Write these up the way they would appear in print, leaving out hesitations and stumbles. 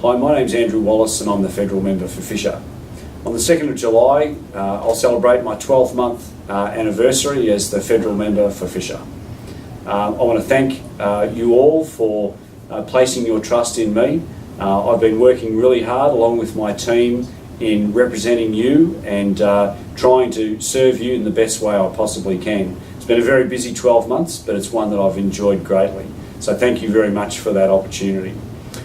Hi, my name's Andrew Wallace and I'm the Federal Member for Fisher. On the 2nd of July, I'll celebrate my 12th-month anniversary as the Federal Member for Fisher. I want to thank you all for placing your trust in me. I've been working really hard along with my team in representing you and trying to serve you in the best way I possibly can. It's been a very busy 12 months, but it's one that I've enjoyed greatly. So thank you very much for that opportunity.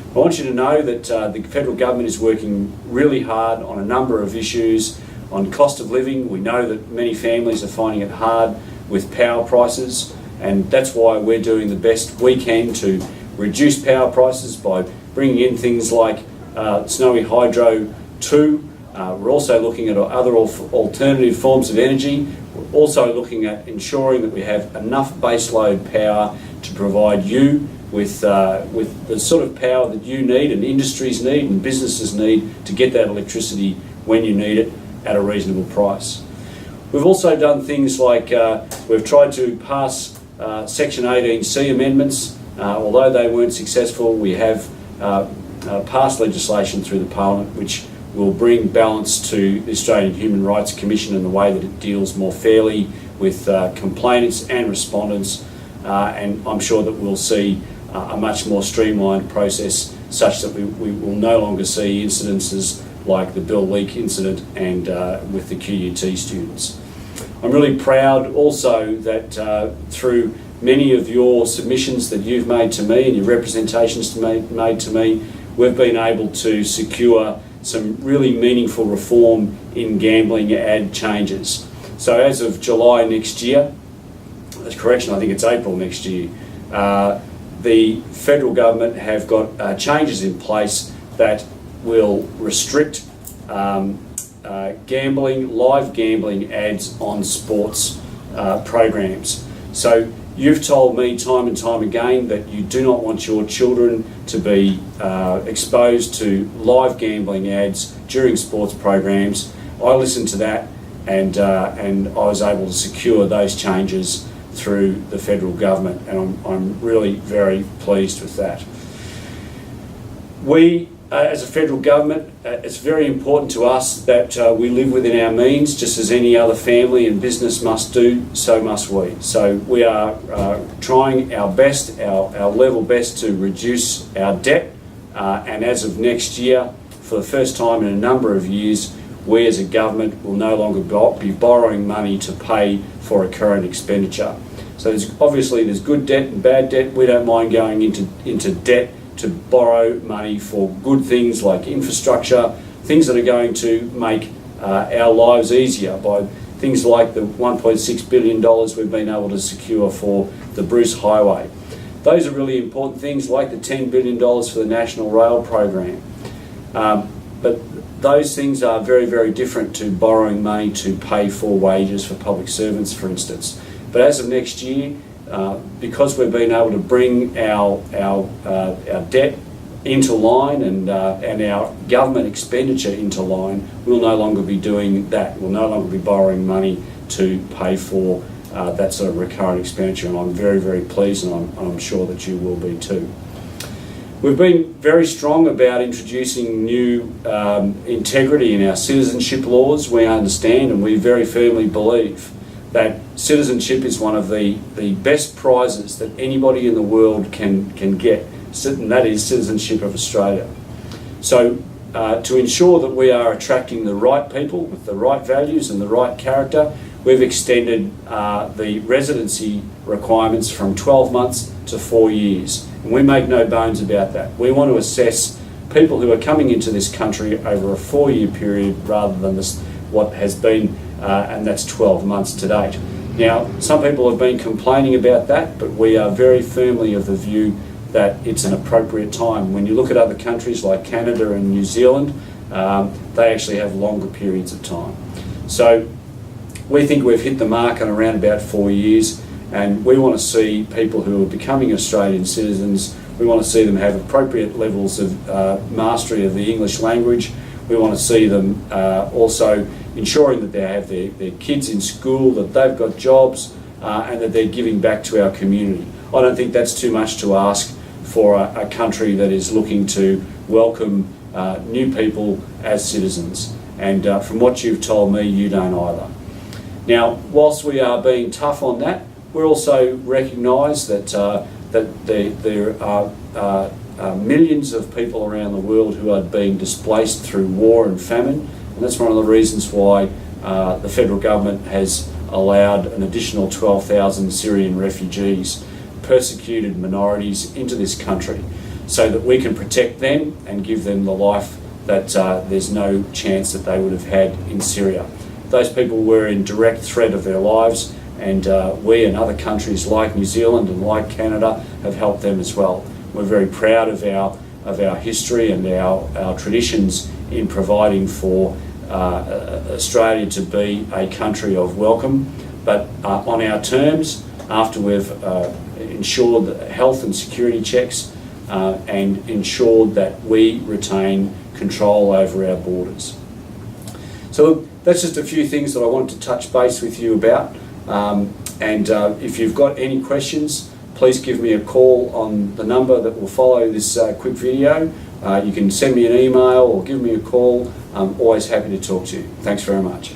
I want you to know that the federal government is working really hard on a number of issues. On cost of living, we know that many families are finding it hard with power prices, and that's why we're doing the best we can to reduce power prices by bringing in things like Snowy Hydro 2. We're also looking at other alternative forms of energy. We're also looking at ensuring that we have enough baseload power to provide you with the sort of power that you need and industries need and businesses need to get that electricity when you need it at a reasonable price. We've also done things like we've tried to pass Section 18C amendments. Although they weren't successful, we have passed legislation through the Parliament which will bring balance to the Australian Human Rights Commission in the way that it deals more fairly with complainants and respondents, and I'm sure that we'll see a much more streamlined process such that we will no longer see incidences like the Bill Leak incident and with the QUT students. I'm really proud also that through many of your submissions that you've made to me and your representations made to me, we've been able to secure some really meaningful reform in gambling ad changes. So as of July next year, correction, I think it's April next year, the federal government have got changes in place that will restrict gambling, live gambling ads on sports programs. So you've told me time and time again that you do not want your children to be exposed to live gambling ads during sports programs. I listened to that and I was able to secure those changes through the federal government, and I'm really very pleased with that. We, as a federal government, it's very important to us that we live within our means, just as any other family and business must do, so must we. So we are trying our best, our level best to reduce our debt, and as of next year, for the first time in a number of years, we as a government will no longer be borrowing money to pay for a current expenditure. So there's good debt and bad debt. We don't mind going into debt to borrow money for good things like infrastructure, things that are going to make our lives easier, by things like the $1.6 billion we've been able to secure for the Bruce Highway. Those are really important things, like the $10 billion for the National Rail Program. But those things are very, very different to borrowing money to pay for wages for public servants, for instance. But as of next year, because we've been able to bring our debt into line and our government expenditure into line, we'll no longer be doing that. We'll no longer be borrowing money to pay for that sort of recurrent expenditure, and I'm very, very pleased, and I'm sure that you will be too. We've been very strong about introducing new integrity in our citizenship laws. We understand and we very firmly believe that citizenship is one of the best prizes that anybody in the world can get, and that is citizenship of Australia. So to ensure that we are attracting the right people with the right values and the right character, we've extended the residency requirements from 12 months to 4 years. And we make no bones about that. We want to assess people who are coming into this country over a 4-year period rather than what has been, and that's 12 months to date. Now, some people have been complaining about that, but we are very firmly of the view that it's an appropriate time. When you look at other countries like Canada and New Zealand, they actually have longer periods of time. So we think we've hit the mark on around about 4 years, and we want to see people who are becoming Australian citizens, we want to see them have appropriate levels of mastery of the English language. We want to see them also ensuring that they have their kids in school, that they've got jobs, and that they're giving back to our community. I don't think that's too much to ask for a country that is looking to welcome new people as citizens. And from what you've told me, you don't either. Now, whilst we are being tough on that, we also recognise that there are millions of people around the world who are being displaced through war and famine, and that's one of the reasons why the federal government has allowed an additional 12,000 Syrian refugees, persecuted minorities, into this country, so that we can protect them and give them the life that there's no chance that they would have had in Syria. Those people were in direct threat of their lives, and we and other countries like New Zealand and like Canada have helped them as well. We're very proud of our history and our traditions in providing for Australia to be a country of welcome, but on our terms, after we've ensured the health and security checks and ensured that we retain control over our borders. So that's just a few things that I wanted to touch base with you about. If you've got any questions, please give me a call on the number that will follow this quick video. You can send me an email or give me a call. I'm always happy to talk to you. Thanks very much.